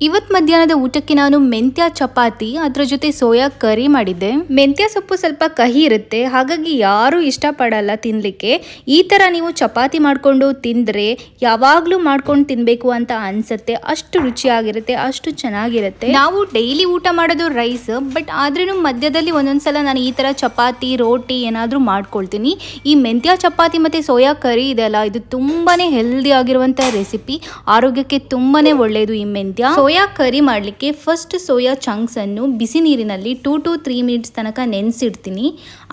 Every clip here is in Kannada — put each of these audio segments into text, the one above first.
ಇವತ್ತು ಮಧ್ಯಾಹ್ನದ ಊಟಕ್ಕೆ ನಾನು ಮೆಂತ್ಯ ಚಪಾತಿ ಅದರ ಜೊತೆ ಸೋಯಾ ಕರಿ ಮಾಡಿದ್ದೆ. ಮೆಂತ್ಯ ಸೊಪ್ಪು ಸ್ವಲ್ಪ ಕಹಿ ಇರುತ್ತೆ, ಹಾಗಾಗಿ ಯಾರೂ ಇಷ್ಟಪಡಲ್ಲ ತಿನ್ನಲಿಕ್ಕೆ. ಈ ಥರ ನೀವು ಚಪಾತಿ ಮಾಡಿಕೊಂಡು ತಿಂದರೆ ಯಾವಾಗಲೂ ಮಾಡ್ಕೊಂಡು ತಿನ್ನಬೇಕು ಅಂತ ಅನಿಸುತ್ತೆ. ಅಷ್ಟು ರುಚಿಯಾಗಿರುತ್ತೆ, ಅಷ್ಟು ಚೆನ್ನಾಗಿರುತ್ತೆ. ನಾವು ಡೈಲಿ ಊಟ ಮಾಡೋದು ರೈಸ್, ಬಟ್ ಆದ್ರೂ ಮಧ್ಯದಲ್ಲಿ ಒಂದೊಂದ್ಸಲ ನಾನು ಈ ಥರ ಚಪಾತಿ ರೋಟಿ ಏನಾದರೂ ಮಾಡ್ಕೊಳ್ತೀನಿ. ಈ ಮೆಂತ್ಯ ಚಪಾತಿ ಮತ್ತು ಸೋಯಾ ಕರಿ ಇದೆಯಲ್ಲ, ಇದು ತುಂಬಾ ಹೆಲ್ದಿ ಆಗಿರುವಂಥ ರೆಸಿಪಿ. ಆರೋಗ್ಯಕ್ಕೆ ತುಂಬಾ ಒಳ್ಳೆಯದು ಈ ಮೆಂತ್ಯ. ಸೋಯಾ ಕರಿ ಮಾಡಲಿಕ್ಕೆ ಫಸ್ಟ್ ಸೋಯಾ ಚಂಕ್ಸ್ ಅನ್ನು ಬಿಸಿ ನೀರಿನಲ್ಲಿ 2 to 3 ಮಿನಿಟ್ಸ್ ತನಕ ನೆನೆಸಿಡ್ತೀನಿ.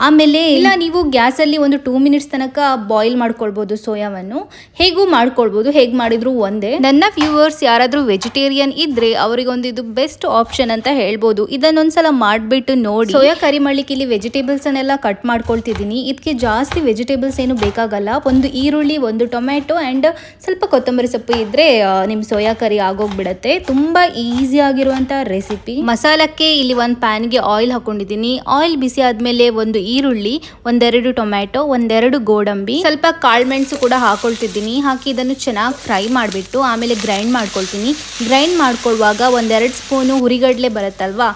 ಆಮೇಲೆ ಇಲ್ಲ ನೀವು ಗ್ಯಾಸಲ್ಲಿ ಒಂದು 2 ಮಿನಿಟ್ಸ್ ತನಕ ಬಾಯ್ಲ್ ಮಾಡ್ಕೊಳ್ಬೋದು. ಸೋಯಾವನ್ನು ಹೇಗೂ ಮಾಡ್ಕೊಳ್ಬೋದು, ಹೇಗೆ ಮಾಡಿದ್ರು ಒಂದೇ. ನನ್ನ ವ್ಯೂವರ್ಸ್ ಯಾರಾದರೂ ವೆಜಿಟೇರಿಯನ್ ಇದ್ರೆ ಅವರಿಗೊಂದು ಇದು ಬೆಸ್ಟ್ ಆಪ್ಷನ್ ಅಂತ ಹೇಳ್ಬೋದು. ಇದನ್ನೊಂದ್ಸಲ ಮಾಡಿಬಿಟ್ಟು ನೋಡಿ. ಸೋಯಾ ಕರಿ ಮಾಡಲಿಕ್ಕೆ ಇಲ್ಲಿ ವೆಜಿಟೇಬಲ್ಸ್ ಅನ್ನೆಲ್ಲ ಕಟ್ ಮಾಡ್ಕೊಳ್ತಿದ್ದೀನಿ. ಇದಕ್ಕೆ ಜಾಸ್ತಿ ವೆಜಿಟೇಬಲ್ಸ್ ಏನು ಬೇಕಾಗಲ್ಲ. ಒಂದು ಈರುಳ್ಳಿ, ಒಂದು ಟೊಮ್ಯಾಟೊ ಆ್ಯಂಡ್ ಸ್ವಲ್ಪ ಕೊತ್ತಂಬರಿ ಸೊಪ್ಪು ಇದ್ರೆ ನಿಮ್ಮ ಸೋಯಾ ಕರಿ ಆಗೋಗ್ಬಿಡತ್ತೆ. ತುಂಬಾ ಈಸಿ ಆಗಿರುವಂತ ರೆಸಿಪಿ. ಮಸಾಲಕ್ಕೆ ಇಲ್ಲಿ ಒಂದು ಪ್ಯಾನ್ಗೆ ಆಯಿಲ್ ಹಾಕೊಂಡಿದ್ದೀನಿ. ಆಯಿಲ್ ಬಿಸಿ ಆದ್ಮೇಲೆ ಒಂದು ಈರುಳ್ಳಿ, ಒಂದೆರಡು ಟೊಮ್ಯಾಟೊ, ಒಂದೆರಡು ಗೋಡಂಬಿ, ಸ್ವಲ್ಪ ಕಾಳುಮೆಣಸು ಕೂಡ ಹಾಕೊಳ್ತಿದ್ದೀನಿ. ಹಾಕಿ ಇದನ್ನು ಚೆನ್ನಾಗಿ ಫ್ರೈ ಮಾಡಿಬಿಟ್ಟು ಆಮೇಲೆ ಗ್ರೈಂಡ್ ಮಾಡ್ಕೊಳ್ತೀನಿ. ಗ್ರೈಂಡ್ ಮಾಡ್ಕೊಳ್ಳುವಾಗ ಒಂದೆರಡು ಸ್ಪೂನು ಹುರಿಗಡಲೆ ಬರುತ್ತಲ್ವಾ,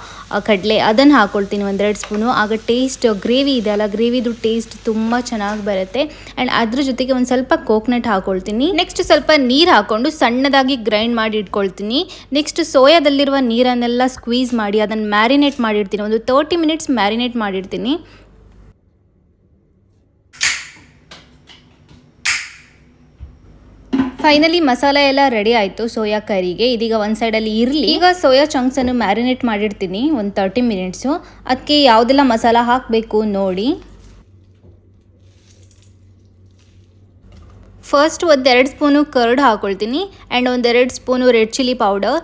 ಕಡಲೆ, ಅದನ್ನು ಹಾಕೊಳ್ತೀನಿ 1-2 ಸ್ಪೂನು. ಆಗ ಟೇಸ್ಟ್ ಗ್ರೇವಿ ಇದೆಯಲ್ಲ, ಗ್ರೇವಿದು ಟೇಸ್ಟ್ ತುಂಬ ಚೆನ್ನಾಗಿ ಬರುತ್ತೆ. ಆ್ಯಂಡ್ ಅದ್ರ ಜೊತೆಗೆ ಒಂದು ಸ್ವಲ್ಪ ಕೋಕೋನಟ್ ಹಾಕೊಳ್ತೀನಿ. ನೆಕ್ಸ್ಟ್ ಸ್ವಲ್ಪ ನೀರು ಹಾಕ್ಕೊಂಡು ಸಣ್ಣದಾಗಿ ಗ್ರೈಂಡ್ ಮಾಡಿ ಇಟ್ಕೊಳ್ತೀನಿ. ನೆಕ್ಸ್ಟ್ ಸೋಯಾದಲ್ಲಿರುವ ನೀರನ್ನೆಲ್ಲ ಸ್ಕ್ವೀಸ್ ಮಾಡಿ ಅದನ್ನು ಮ್ಯಾರಿನೇಟ್ ಮಾಡಿರ್ತೀನಿ. ಒಂದು 30 ಮಿನಿಟ್ಸ್ ಮ್ಯಾರಿನೇಟ್ ಮಾಡಿರ್ತೀನಿ. ಫೈನಲಿ ಮಸಾಲೆ ಎಲ್ಲ ರೆಡಿ ಆಯಿತು ಸೋಯಾ ಕರಿಗೆ. ಇದೀಗ ಒಂದು ಸೈಡಲ್ಲಿ ಇರಲಿ. ಈಗ ಸೋಯಾ ಚಂಕ್ಸನ್ನು ಮ್ಯಾರಿನೇಟ್ ಮಾಡಿರ್ತೀನಿ ಒಂದು 30 ಮಿನಿಟ್ಸು. ಅದಕ್ಕೆ ಯಾವುದೆಲ್ಲ ಮಸಾಲ ಹಾಕಬೇಕು ನೋಡಿ. ಫಸ್ಟ್ 1-2 ಸ್ಪೂನು ಕರ್ಡ್ ಹಾಕೊಳ್ತೀನಿ and 1-2 spoon red chilli powder.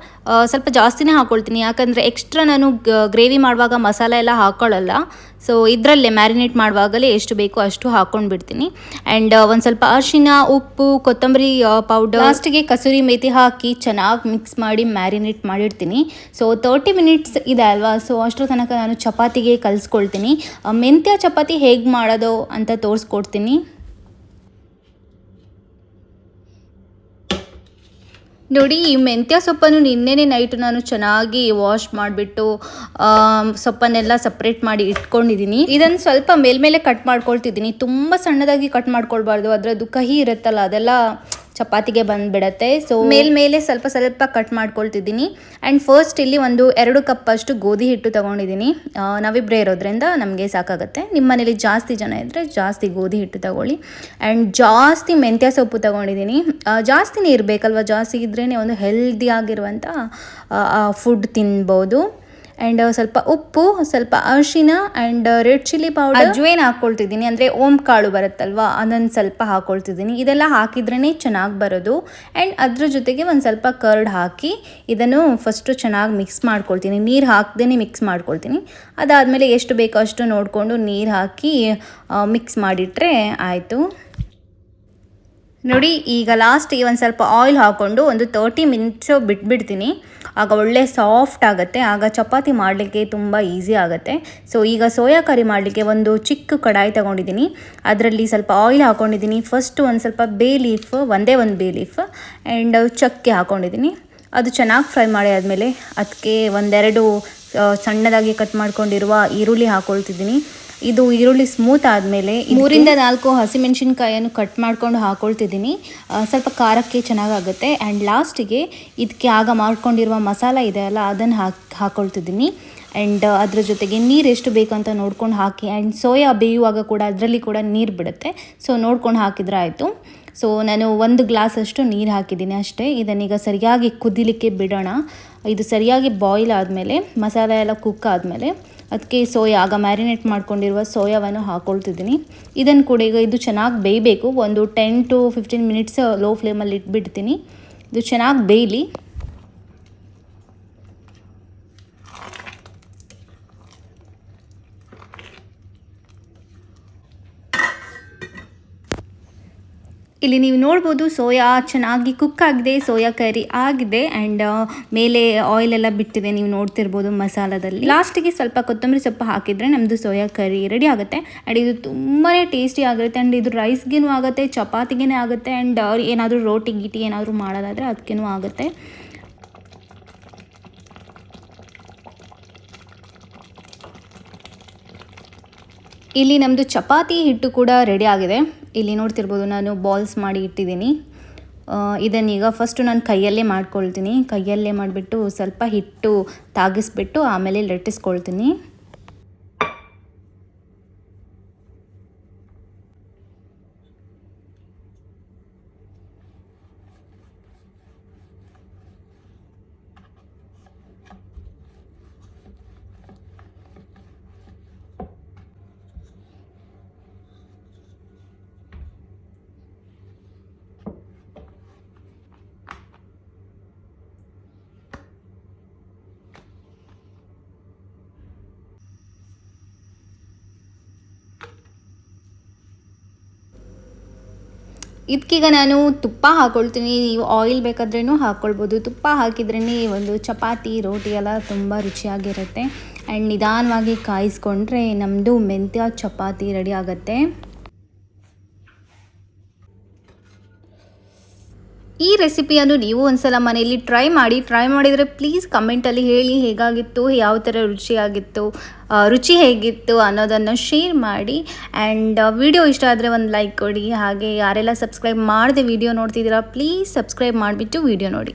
ಸ್ವಲ್ಪ ಜಾಸ್ತಿನೇ ಹಾಕ್ಕೊಳ್ತೀನಿ, ಯಾಕಂದರೆ ಎಕ್ಸ್ಟ್ರಾ ನಾನು ಗ್ರೇವಿ ಮಾಡುವಾಗ ಮಸಾಲೆ ಎಲ್ಲ ಹಾಕ್ಕೊಳ್ಳಲ್ಲ. ಸೊ ಇದರಲ್ಲೇ ಮ್ಯಾರಿನೇಟ್ ಮಾಡುವಾಗಲೇ ಎಷ್ಟು ಬೇಕೋ ಅಷ್ಟು ಹಾಕ್ಕೊಂಡು ಬಿಡ್ತೀನಿ. ಆ್ಯಂಡ್ ಒಂದು ಸ್ವಲ್ಪ ಅರಿಶಿನ, ಉಪ್ಪು, ಕೊತ್ತಂಬರಿ ಪೌಡರ್, ಲಾಸ್ಟಿಗೆ ಕಸೂರಿ ಮೇಥಿ ಹಾಕಿ ಚೆನ್ನಾಗಿ ಮಿಕ್ಸ್ ಮಾಡಿ ಮ್ಯಾರಿನೇಟ್ ಮಾಡಿರ್ತೀನಿ. ಸೊ 30 ಮಿನಿಟ್ಸ್ ಇದೆ ಅಲ್ವಾ, ಸೊ ಅಷ್ಟರ ತನಕ ನಾನು ಚಪಾತಿಗೆ ಕಲಿಸ್ಕೊಳ್ತೀನಿ. ಮೆಂತ್ಯ ಚಪಾತಿ ಹೇಗೆ ಮಾಡೋದು ಅಂತ ತೋರಿಸ್ಕೊಡ್ತೀನಿ. ನೋಡಿ, ಈ ಮೆಂತ್ಯ ಸೊಪ್ಪನ್ನು ನಿನ್ನೆನೇ ನೈಟು ನಾನು ಚೆನ್ನಾಗಿ ವಾಶ್ ಮಾಡಿಬಿಟ್ಟು ಸೊಪ್ಪನ್ನೆಲ್ಲ ಸಪ್ರೇಟ್ ಮಾಡಿ ಇಟ್ಕೊಂಡಿದ್ದೀನಿ. ಇದನ್ನು ಸ್ವಲ್ಪ ಮೇಲ್ಮೇಲೆ ಕಟ್ ಮಾಡ್ಕೊಳ್ತಿದ್ದೀನಿ. ತುಂಬ ಸಣ್ಣದಾಗಿ ಕಟ್ ಮಾಡ್ಕೊಳ್ಬಾರ್ದು, ಅದರದ್ದು ಕಹಿ ಇರುತ್ತಲ್ಲ ಅದೆಲ್ಲ ಚಪಾತಿಗೆ ಬಂದುಬಿಡತ್ತೆ. ಸೊ ಮೇಲ್ಮೇಲೆ ಸ್ವಲ್ಪ ಸ್ವಲ್ಪ ಕಟ್ ಮಾಡ್ಕೊಳ್ತಿದ್ದೀನಿ. ಆ್ಯಂಡ್ ಫಸ್ಟ್ ಇಲ್ಲಿ ಒಂದು 2 ಕಪ್ ಅಷ್ಟು ಗೋಧಿ ಹಿಟ್ಟು ತೊಗೊಂಡಿದ್ದೀನಿ. ನಾವಿಬ್ಬರೇ ಇರೋದ್ರಿಂದ ನಮಗೆ ಸಾಕಾಗುತ್ತೆ. ನಿಮ್ಮ ಮನೇಲಿ ಜಾಸ್ತಿ ಜನ ಇದ್ದರೆ ಜಾಸ್ತಿ ಗೋಧಿ ಹಿಟ್ಟು ತಗೊಳ್ಳಿ. ಆ್ಯಂಡ್ ಜಾಸ್ತಿ ಮೆಂತ್ಯ ಸೊಪ್ಪು ತೊಗೊಂಡಿದ್ದೀನಿ. ಜಾಸ್ತಿನೇ ಇರಬೇಕಲ್ವ, ಜಾಸ್ತಿ ಇದ್ರೇ ಒಂದು ಹೆಲ್ದಿ ಆಗಿರುವಂಥ ಫುಡ್ ತಿನ್ಬೋದು. ಆ್ಯಂಡ್ ಸ್ವಲ್ಪ ಉಪ್ಪು, ಸ್ವಲ್ಪ ಅರಿಶಿನ and red chilli powder, ajwain ಹಾಕ್ಕೊಳ್ತಿದ್ದೀನಿ. ಅಂದರೆ ಓಂ ಕಾಳು ಬರುತ್ತಲ್ವ, ಅದನ್ನು ಸ್ವಲ್ಪ ಹಾಕ್ಕೊಳ್ತಿದ್ದೀನಿ. ಇದೆಲ್ಲ ಹಾಕಿದ್ರೇ ಚೆನ್ನಾಗಿ ಬರೋದು. ಆ್ಯಂಡ್ ಅದ್ರ ಜೊತೆಗೆ ಒಂದು ಸ್ವಲ್ಪ ಕರ್ಡ್ ಹಾಕಿ ಇದನ್ನು ಫಸ್ಟು ಚೆನ್ನಾಗಿ ಮಿಕ್ಸ್ ಮಾಡ್ಕೊಳ್ತೀನಿ. ನೀರು ಹಾಕ್ದೇ ಮಿಕ್ಸ್ ಮಾಡ್ಕೊಳ್ತೀನಿ. ಅದಾದಮೇಲೆ ಎಷ್ಟು ಬೇಕೋ ಅಷ್ಟು ನೋಡಿಕೊಂಡು ನೀರು ಹಾಕಿ ಮಿಕ್ಸ್ ಮಾಡಿಟ್ರೆ ಆಯಿತು. ನೋಡಿ, ಈಗ ಲಾಸ್ಟಿಗೆ ಒಂದು ಸ್ವಲ್ಪ ಆಯಿಲ್ ಹಾಕ್ಕೊಂಡು ಒಂದು 30 ಮಿನಿಟ್ಸು ಬಿಟ್ಬಿಡ್ತೀನಿ. ಆಗ ಒಳ್ಳೆ ಸಾಫ್ಟ್ ಆಗುತ್ತೆ. ಆಗ ಚಪಾತಿ ಮಾಡಲಿಕ್ಕೆ ತುಂಬ ಈಸಿ ಆಗುತ್ತೆ. ಸೊ ಈಗ ಸೋಯಾ ಕರಿ ಮಾಡಲಿಕ್ಕೆ ಒಂದು ಚಿಕ್ಕ ಕಡಾಯಿ ತೊಗೊಂಡಿದ್ದೀನಿ. ಅದರಲ್ಲಿ ಸ್ವಲ್ಪ ಆಯಿಲ್ ಹಾಕ್ಕೊಂಡಿದ್ದೀನಿ. ಫಸ್ಟು ಒಂದು ಸ್ವಲ್ಪ ಬೇ ಲೀಫ್, ಒಂದೇ ಒಂದು ಬೇ ಲೀಫ್ ಆ್ಯಂಡ್ ಚಕ್ಕೆ ಹಾಕ್ಕೊಂಡಿದ್ದೀನಿ. ಅದು ಚೆನ್ನಾಗಿ ಫ್ರೈ ಮಾಡಿ ಆದಮೇಲೆ ಅದಕ್ಕೆ 1-2 ಸಣ್ಣದಾಗಿ ಕಟ್ ಮಾಡ್ಕೊಂಡಿರುವ ಈರುಳ್ಳಿ ಹಾಕ್ಕೊಳ್ತಿದ್ದೀನಿ. ಇದು ಈರುಳ್ಳಿ ಸ್ಮೂತ್ ಆದಮೇಲೆ 3-4 ಹಸಿಮೆಣಸಿನ್ಕಾಯನ್ನು ಕಟ್ ಮಾಡ್ಕೊಂಡು ಹಾಕ್ಕೊಳ್ತಿದ್ದೀನಿ. ಸ್ವಲ್ಪ ಖಾರಕ್ಕೆ ಚೆನ್ನಾಗಾಗುತ್ತೆ. ಆ್ಯಂಡ್ ಲಾಸ್ಟಿಗೆ ಇದಕ್ಕೆ ಆಗ ಮಾಡ್ಕೊಂಡಿರುವ ಮಸಾಲ ಇದೆಯಲ್ಲ ಅದನ್ನು ಹಾಕ್ಕೊಳ್ತಿದ್ದೀನಿ. ಆ್ಯಂಡ್ ಅದ್ರ ಜೊತೆಗೆ ನೀರು ಎಷ್ಟು ಬೇಕಂತ ನೋಡ್ಕೊಂಡು ಹಾಕಿ. ಆ್ಯಂಡ್ ಸೋಯಾ ಬೇಯುವಾಗ ಕೂಡ ಅದರಲ್ಲಿ ಕೂಡ ನೀರು ಬಿಡುತ್ತೆ, ಸೊ ನೋಡ್ಕೊಂಡು ಹಾಕಿದ್ರೆ ಆಯಿತು. ಸೊ ನಾನು 1 ಗ್ಲಾಸಷ್ಟು ನೀರು ಹಾಕಿದ್ದೀನಿ ಅಷ್ಟೇ. ಇದನ್ನೀಗ ಸರಿಯಾಗಿ ಕುದಿಲಿಕ್ಕೆ ಬಿಡೋಣ. ಇದು ಸರಿಯಾಗಿ ಬಾಯ್ಲ್ ಆದಮೇಲೆ, ಮಸಾಲೆ ಎಲ್ಲ ಕುಕ್ ಆದಮೇಲೆ ಅದಕ್ಕೆ ಆಗ ಮ್ಯಾರಿನೇಟ್ ಮಾಡ್ಕೊಂಡಿರುವ ಸೋಯಾವನ್ನು ಹಾಕ್ಕೊಳ್ತಿದ್ದೀನಿ. ಇದನ್ನು ಕೂಡ ಈಗ ಇದು ಚೆನ್ನಾಗಿ ಬೇಯಬೇಕು. ಒಂದು 10 to 15 ಮಿನಿಟ್ಸ್ ಲೋ ಫ್ಲೇಮಲ್ಲಿ ಇಟ್ಬಿಡ್ತೀನಿ. ಇದು ಚೆನ್ನಾಗಿ ಬೇಯಲಿ. ಇಲ್ಲಿ ನೀವು ನೋಡ್ಬೋದು ಸೋಯಾ ಚೆನ್ನಾಗಿ ಕುಕ್ ಆಗಿದೆ, ಸೋಯಾ ಕರಿ ಆಗಿದೆ ಆ್ಯಂಡ್ ಮೇಲೆ ಆಯಿಲ್ ಎಲ್ಲ ಬಿಟ್ಟಿದೆ, ನೀವು ನೋಡ್ತಿರ್ಬೋದು ಮಸಾಲದಲ್ಲಿ. ಲಾಸ್ಟಿಗೆ ಸ್ವಲ್ಪ ಕೊತ್ತಂಬರಿ ಸೊಪ್ಪು ಹಾಕಿದರೆ ನಮ್ಮದು ಸೋಯಾ ಕರಿ ರೆಡಿ ಆಗುತ್ತೆ. ಆ್ಯಂಡ್ ಇದು ತುಂಬಾ ಟೇಸ್ಟಿ ಆಗುತ್ತೆ. ಆ್ಯಂಡ್ ಇದು ರೈಸ್ಗೂ ಆಗುತ್ತೆ, ಚಪಾತಿಗೆ ಆಗುತ್ತೆ, ಆ್ಯಂಡ್ ಏನಾದರೂ ರೋಟಿ ಗೀಟಿ ಏನಾದರೂ ಮಾಡೋದಾದರೆ ಅದಕ್ಕೂ ಆಗುತ್ತೆ. ಇಲ್ಲಿ ನಮ್ಮದು ಚಪಾತಿ ಹಿಟ್ಟು ಕೂಡ ರೆಡಿ ಆಗಿದೆ. ಇಲ್ಲಿ ನೋಡ್ತಿರ್ಬೋದು ನಾನು ಬಾಲ್ಸ್ ಮಾಡಿ ಇಟ್ಟಿದ್ದೀನಿ. ಇದನ್ನೀಗ ಫಸ್ಟು ನಾನು ಕೈಯಲ್ಲೇ ಮಾಡ್ಕೊಳ್ತೀನಿ. ಕೈಯಲ್ಲೇ ಮಾಡಿಬಿಟ್ಟು ಸ್ವಲ್ಪ ಹಿಟ್ಟು ತಾಗಿಸ್ಬಿಟ್ಟು ಆಮೇಲೆ ಲಟ್ಟಿಸ್ಕೊಳ್ತೀನಿ. ಇದಕ್ಕೀಗ ನಾನು ತುಪ್ಪ ಹಾಕ್ಕೊಳ್ತೀನಿ. ನೀವು ಆಯಿಲ್ ಬೇಕಾದ್ರೂ ಹಾಕ್ಕೊಳ್ಬೋದು. ತುಪ್ಪ ಹಾಕಿದ್ರೇ ಒಂದು ಚಪಾತಿ ರೋಟಿ ಎಲ್ಲ ತುಂಬ ರುಚಿಯಾಗಿರುತ್ತೆ. ಆ್ಯಂಡ್ ನಿಧಾನವಾಗಿ ಕಾಯಿಸ್ಕೊಂಡ್ರೆ ನಮ್ಮದು ಮೆಂತ್ಯ ಚಪಾತಿ ರೆಡಿ ಆಗುತ್ತೆ. ಈ ರೆಸಿಪಿಯನ್ನು ನೀವು ಒಂದ್ಸಲ ಮನೆಯಲ್ಲಿ ಟ್ರೈ ಮಾಡಿದರೆ ಪ್ಲೀಸ್ ಕಮೆಂಟಲ್ಲಿ ಹೇಳಿ ಹೇಗಾಗಿತ್ತು, ಯಾವ ಥರ ರುಚಿ ಹೇಗಿತ್ತು ಅನ್ನೋದನ್ನು ಶೇರ್ ಮಾಡಿ. ಆ್ಯಂಡ್ ವಿಡಿಯೋ ಇಷ್ಟ ಆದರೆ ಒಂದು ಲೈಕ್ ಕೊಡಿ. ಹಾಗೆ ಯಾರೆಲ್ಲ ಸಬ್ಸ್ಕ್ರೈಬ್ ಮಾಡದೆ ವಿಡಿಯೋ ನೋಡ್ತಿದ್ದೀರಾ ಪ್ಲೀಸ್ ಸಬ್ಸ್ಕ್ರೈಬ್ ಮಾಡಿಬಿಟ್ಟು ವಿಡಿಯೋ ನೋಡಿ.